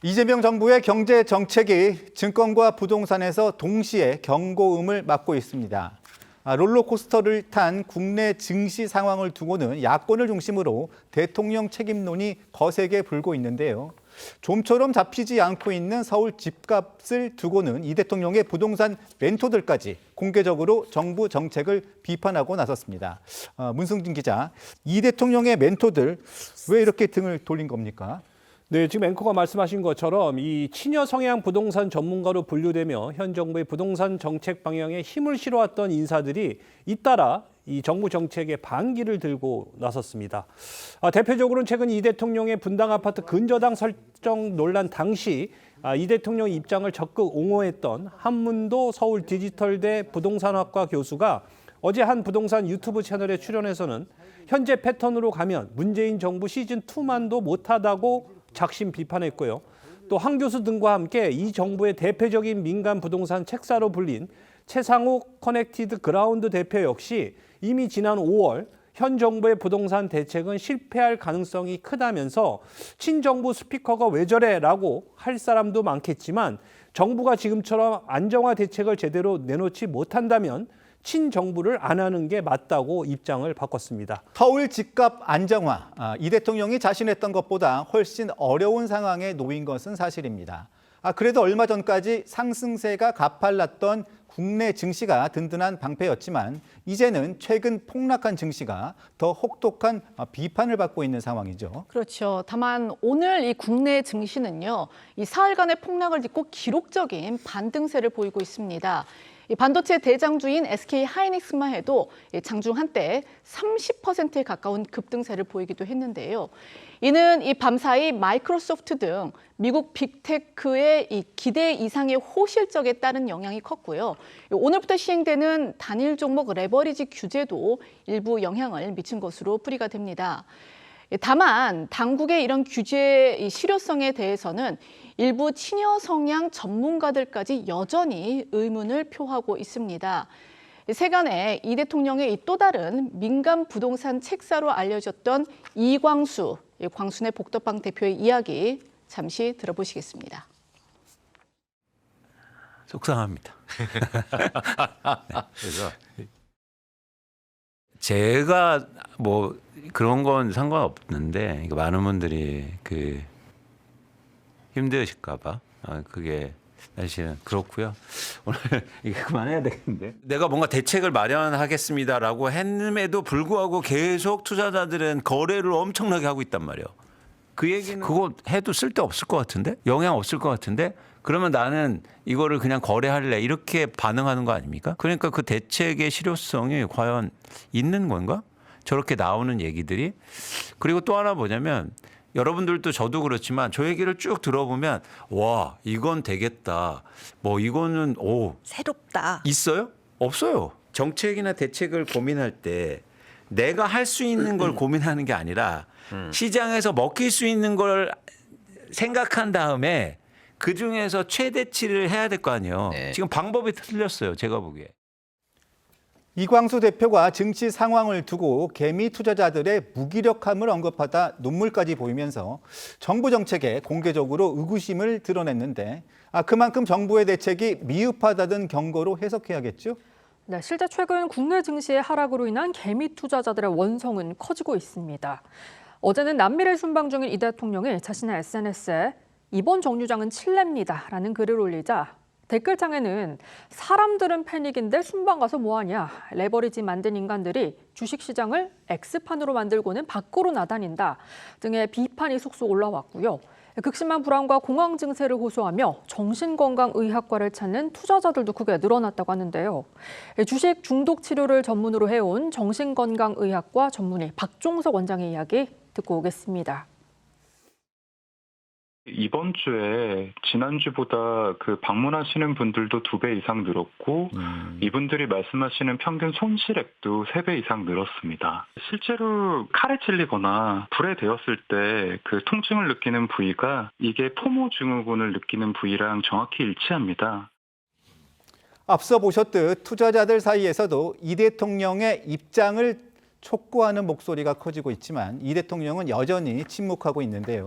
이재명 정부의 경제 정책이 증권과 부동산에서 동시에 경고음을 맞고 있습니다. 롤러코스터를 탄 국내 증시 상황을 두고는 야권을 중심으로 대통령 책임론이 거세게 불고 있는데요. 좀처럼 잡히지 않고 있는 서울 집값을 두고는 이 대통령의 부동산 멘토들까지 공개적으로 정부 정책을 비판하고 나섰습니다. 문승진 기자, 이 대통령의 멘토들 왜 이렇게 등을 돌린 겁니까? 네, 지금 앵커가 말씀하신 것처럼 이 친여 성향 부동산 전문가로 분류되며 현 정부의 부동산 정책 방향에 힘을 실어왔던 인사들이 잇따라 이 정부 정책에 반기를 들고 나섰습니다. 대표적으로는 최근 이 대통령의 분당 아파트 근저당 설정 논란 당시 이 대통령의 입장을 적극 옹호했던 한문도 서울 디지털대 부동산학과 교수가 어제 한 부동산 유튜브 채널에 출연해서는 현재 패턴으로 가면 문재인 정부 시즌2만도 못하다고 작심 비판했고요. 또 한 교수 등과 함께 이 정부의 대표적인 민간 부동산 책사로 불린 최상욱 커넥티드 그라운드 대표 역시 이미 지난 5월 현 정부의 부동산 대책은 실패할 가능성이 크다면서 친정부 스피커가 왜 저래라고 할 사람도 많겠지만 정부가 지금처럼 안정화 대책을 제대로 내놓지 못한다면 친정부를 안 하는 게 맞다고 입장을 바꿨습니다. 서울 집값 안정화, 이 대통령이 자신했던 것보다 훨씬 어려운 상황에 놓인 것은 사실입니다. 그래도 얼마 전까지 상승세가 가팔랐던 국내 증시가 든든한 방패였지만 이제는 최근 폭락한 증시가 더 혹독한 비판을 받고 있는 상황이죠. 그렇죠. 다만 오늘 이 국내 증시는요, 이 사흘간의 폭락을 딛고 기록적인 반등세를 보이고 있습니다. 이 반도체 대장주인 SK 하이닉스만 해도 장중 한때 30%에 가까운 급등세를 보이기도 했는데요. 이는 이 밤사이 마이크로소프트 등 미국 빅테크의 이 기대 이상의 호실적에 따른 영향이 컸고요. 오늘부터 시행되는 단일 종목 레버리지 규제도 일부 영향을 미친 것으로 풀이가 됩니다. 다만 당국의 이런 규제의 실효성에 대해서는 일부 친여 성향 전문가들까지 여전히 의문을 표하고 있습니다. 세간에 이 대통령의 또 다른 민간 부동산 책사로 알려졌던 이광수, 광순의 복덕방 대표의 이야기 잠시 들어보시겠습니다. 속상합니다. 그래서 제가 뭐 그런 건 상관없는데 많은 분들이 힘드실까 봐 그게 사실은 그렇고요. 오늘 이게 그만해야 되겠는데. 내가 뭔가 대책을 마련하겠습니다라고 했음에도 불구하고 계속 투자자들은 거래를 엄청나게 하고 있단 말이에요. 그 얘기는 그거 해도 쓸데없을 것 같은데? 영향 없을 것 같은데? 그러면 나는 이거를 그냥 거래할래 이렇게 반응하는 거 아닙니까? 그러니까 그 대책의 실효성이 과연 있는 건가? 저렇게 나오는 얘기들이. 그리고 또 하나 뭐냐면 여러분들도 저도 그렇지만 저 얘기를 쭉 들어보면 와 이건 되겠다. 뭐 이거는 새롭다. 있어요? 없어요. 정책이나 대책을 고민할 때 내가 할 수 있는 걸 고민하는 게 아니라 시장에서 먹힐 수 있는 걸 생각한 다음에 그중에서 최대치를 해야 될 거 아니에요. 네. 지금 방법이 틀렸어요. 제가 보기에. 이광수 대표가 증시 상황을 두고 개미 투자자들의 무기력함을 언급하다 눈물까지 보이면서 정부 정책에 공개적으로 의구심을 드러냈는데 그만큼 정부의 대책이 미흡하다는 경고로 해석해야겠죠? 네, 실제 최근 국내 증시의 하락으로 인한 개미 투자자들의 원성은 커지고 있습니다. 어제는 남미를 순방 중인 이 대통령이 자신의 SNS에 이번 정류장은 칠레입니다라는 글을 올리자 댓글창에는 사람들은 패닉인데 순방 가서 뭐하냐, 레버리지 만든 인간들이 주식시장을 X판으로 만들고는 밖으로 나다닌다 등의 비판이 속속 올라왔고요. 극심한 불안과 공황 증세를 호소하며 정신건강의학과를 찾는 투자자들도 크게 늘어났다고 하는데요. 주식 중독 치료를 전문으로 해온 정신건강의학과 전문의 박종석 원장의 이야기 듣고 오겠습니다. 이번 주에 지난주보다 방문하시는 분들도 2배 이상 늘었고 이분들이 말씀하시는 평균 손실액도 3배 이상 늘었습니다. 실제로 칼에 찔리거나 불에 데웠을 때 통증을 느끼는 부위가 이게 포모 증후군을 느끼는 부위랑 정확히 일치합니다. 앞서 보셨듯 투자자들 사이에서도 이 대통령의 입장을 촉구하는 목소리가 커지고 있지만 이 대통령은 여전히 침묵하고 있는데요.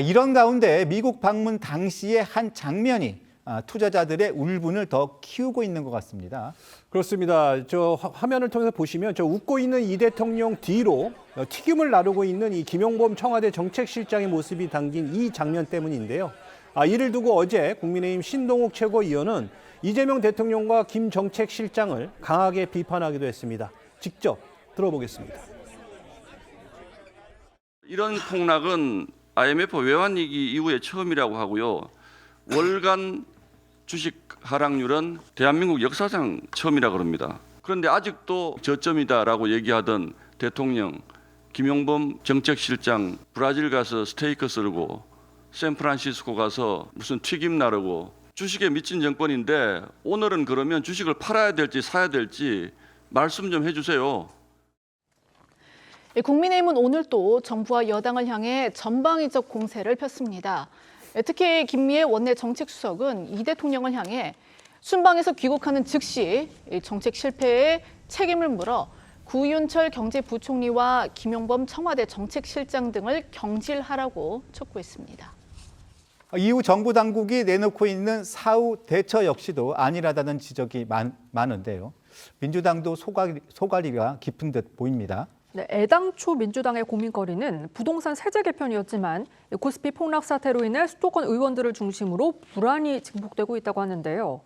이런 가운데 미국 방문 당시의 한 장면이 투자자들의 울분을 더 키우고 있는 것 같습니다. 그렇습니다. 저 화면을 통해서 보시면 저 웃고 있는 이 대통령 뒤로 튀김을 나르고 있는 이 김용범 청와대 정책실장의 모습이 담긴 이 장면 때문인데요. 이를 두고 어제 국민의힘 신동욱 최고위원은 이재명 대통령과 김 정책실장을 강하게 비판하기도 했습니다. 직접 들어보겠습니다. 이런 폭락은 IMF 외환위기 이후에 처음이라고 하고요. 월간 주식 하락률은 대한민국 역사상 처음이라고 합니다. 그런데 아직도 저점이다라고 얘기하던 대통령, 김용범 정책실장 브라질 가서 스테이크 썰고 샌프란시스코 가서 무슨 튀김 나르고 주식에 미친 정권인데 오늘은 그러면 주식을 팔아야 될지 사야 될지 말씀 좀 해주세요. 국민의힘은 오늘 또 정부와 여당을 향해 전방위적 공세를 폈습니다. 특히 김미애 원내 정책수석은 이 대통령을 향해 순방에서 귀국하는 즉시 정책 실패에 책임을 물어 구윤철 경제부총리와 김용범 청와대 정책실장 등을 경질하라고 촉구했습니다. 이후 정부 당국이 내놓고 있는 사후 대처 역시도 안일하다는 지적이 많은데요. 민주당도 소갈이가 깊은 듯 보입니다. 네, 애당초 민주당의 고민거리는 부동산 세제 개편이었지만 코스피 폭락 사태로 인해 수도권 의원들을 중심으로 불안이 증폭되고 있다고 하는데요.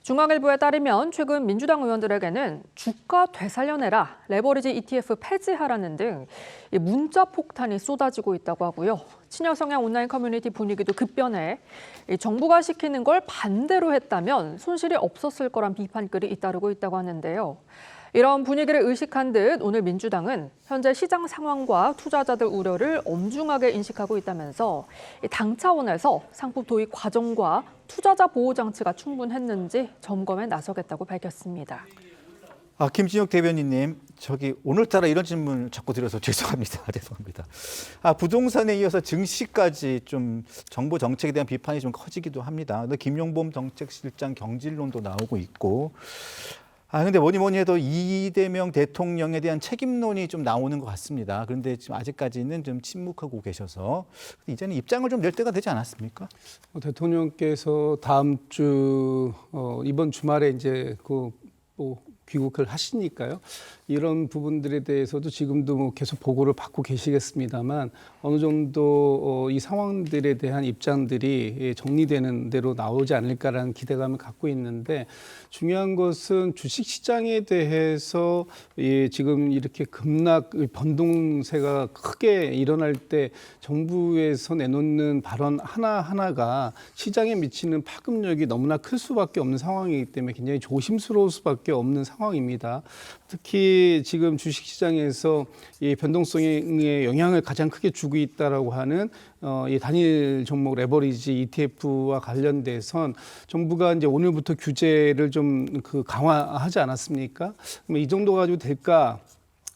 중앙일보에 따르면 최근 민주당 의원들에게는 주가 되살려내라, 레버리지 ETF 폐지하라는 등 문자 폭탄이 쏟아지고 있다고 하고요. 친여 성향 온라인 커뮤니티 분위기도 급변해 정부가 시키는 걸 반대로 했다면 손실이 없었을 거란 비판글이 잇따르고 있다고 하는데요. 이런 분위기를 의식한 듯 오늘 민주당은 현재 시장 상황과 투자자들 우려를 엄중하게 인식하고 있다면서 당 차원에서 상품 도입 과정과 투자자 보호 장치가 충분했는지 점검에 나서겠다고 밝혔습니다. 김진욱 대변인님, 오늘따라 이런 질문을 자꾸 드려서 죄송합니다. 죄송합니다. 부동산에 이어서 증시까지 좀 정부 정책에 대한 비판이 좀 커지기도 합니다. 근데 김용범 정책실장 경질론도 나오고 있고. 근데 뭐니 해도 이재명 대통령에 대한 책임론이 좀 나오는 것 같습니다. 그런데 지금 아직까지는 좀 침묵하고 계셔서 이제는 입장을 좀 낼 때가 되지 않았습니까? 대통령께서 다음 주 이번 주말에 이제 귀국을 하시니까요. 이런 부분들에 대해서도 지금도 계속 보고를 받고 계시겠습니다만 어느 정도 이 상황들에 대한 입장들이 정리되는 대로 나오지 않을까라는 기대감을 갖고 있는데 중요한 것은 주식시장에 대해서 지금 이렇게 급락 변동세가 크게 일어날 때 정부에서 내놓는 발언 하나하나가 시장에 미치는 파급력이 너무나 클 수밖에 없는 상황이기 때문에 굉장히 조심스러울 수밖에 없는 상황입니다. 특히 지금 주식시장에서 이 변동성에 영향을 가장 크게 주고 있다라고 하는 이 단일 종목 레버리지 ETF와 관련돼선 정부가 이제 오늘부터 규제를 좀 강화하지 않았습니까? 그럼 이 정도 가지고 될까?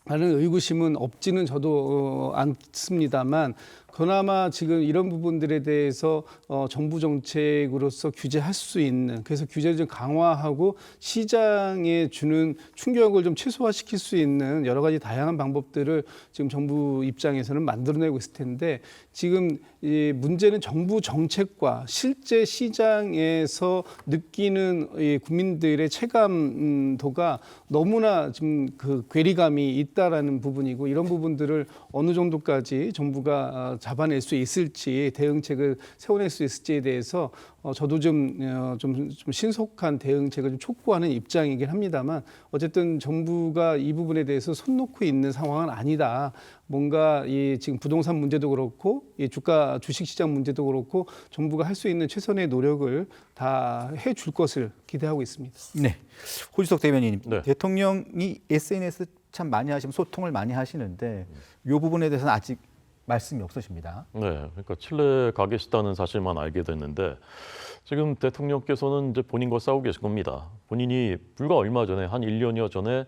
라는 의구심은 없지는 저도 않습니다만 그나마 지금 이런 부분들에 대해서 정부 정책으로서 규제할 수 있는, 그래서 규제를 좀 강화하고 시장에 주는 충격을 좀 최소화시킬 수 있는 여러 가지 다양한 방법들을 지금 정부 입장에서는 만들어내고 있을 텐데 지금 이 문제는 정부 정책과 실제 시장에서 느끼는 이 국민들의 체감도가 너무나 지금 괴리감이 있다라는 부분이고 이런 부분들을 어느 정도까지 정부가 잡아낼 수 있을지 대응책을 세워낼 수 있을지에 대해서 저도 좀 신속한 대응책을 좀 촉구하는 입장이긴 합니다만 어쨌든 정부가 이 부분에 대해서 손 놓고 있는 상황은 아니다. 뭔가 이 지금 부동산 문제도 그렇고 이 주식시장 문제도 그렇고 정부가 할 수 있는 최선의 노력을 다 해줄 것을 기대하고 있습니다. 네, 호주석 대변인님, 네. 대통령이 SNS 참 많이 하시면 소통을 많이 하시는데 이 부분에 대해서는 아직 말씀이 없으십니다. 네, 그러니까 칠레 가 계시다는 사실만 알게 됐는데 지금 대통령께서는 이제 본인과 싸우고 계신 겁니다. 본인이 불과 얼마 전에 한 1년여 전에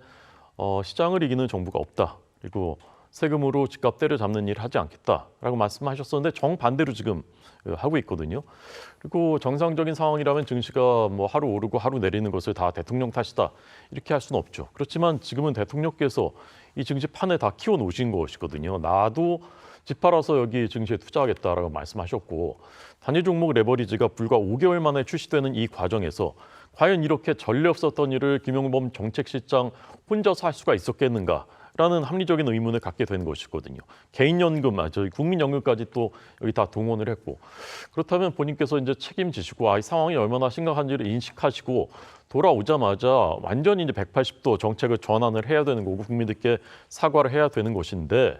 시장을 이기는 정부가 없다. 그리고 세금으로 집값 때려잡는 일을 하지 않겠다라고 말씀하셨었는데 정반대로 지금 하고 있거든요. 그리고 정상적인 상황이라면 증시가 뭐 하루 오르고 하루 내리는 것을 다 대통령 탓이다 이렇게 할 수는 없죠. 그렇지만 지금은 대통령께서 이 증시 판에 다 키워 놓으신 것이거든요. 나도 집 팔아서 여기 증시에 투자하겠다라고 말씀하셨고 단위 종목 레버리지가 불과 5개월 만에 출시되는 이 과정에서 과연 이렇게 전례 없었던 일을 김용범 정책실장 혼자서 할 수가 있었겠는가라는 합리적인 의문을 갖게 된 것이거든요. 개인연금, 저희 국민연금까지 또 여기 다 동원을 했고 그렇다면 본인께서 이제 책임지시고 이 상황이 얼마나 심각한지를 인식하시고 돌아오자마자 완전히 이제 180도 정책을 전환을 해야 되는 거고 국민들께 사과를 해야 되는 것인데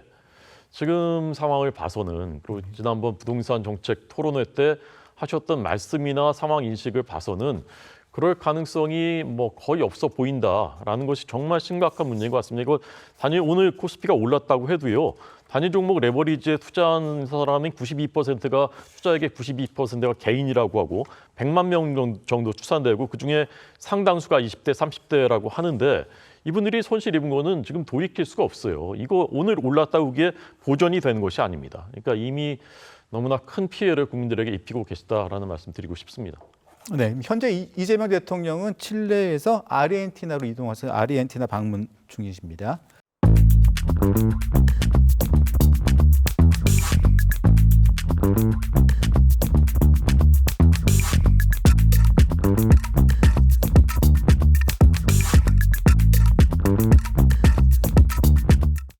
지금 상황을 봐서는 그리고 지난번 부동산 정책 토론회 때 하셨던 말씀이나 상황 인식을 봐서는 그럴 가능성이 뭐 거의 없어 보인다라는 것이 정말 심각한 문제인 것 같습니다. 이거 단일 오늘 코스피가 올랐다고 해도요. 단일 종목 레버리지에 투자한 사람이 92%가 투자액의 92%가 개인이라고 하고 100만 명 정도 추산되고 그중에 상당수가 20대, 30대라고 하는데 이분들이 손실 입은 거는 지금 돌이킬 수가 없어요. 이거 오늘 올랐다고 그게 보전이 되는 것이 아닙니다. 그러니까 이미 너무나 큰 피해를 국민들에게 입히고 계시다라는 말씀 드리고 싶습니다. 네, 현재 이재명 대통령은 칠레에서 아르헨티나로 이동해서 아르헨티나 방문 중이십니다.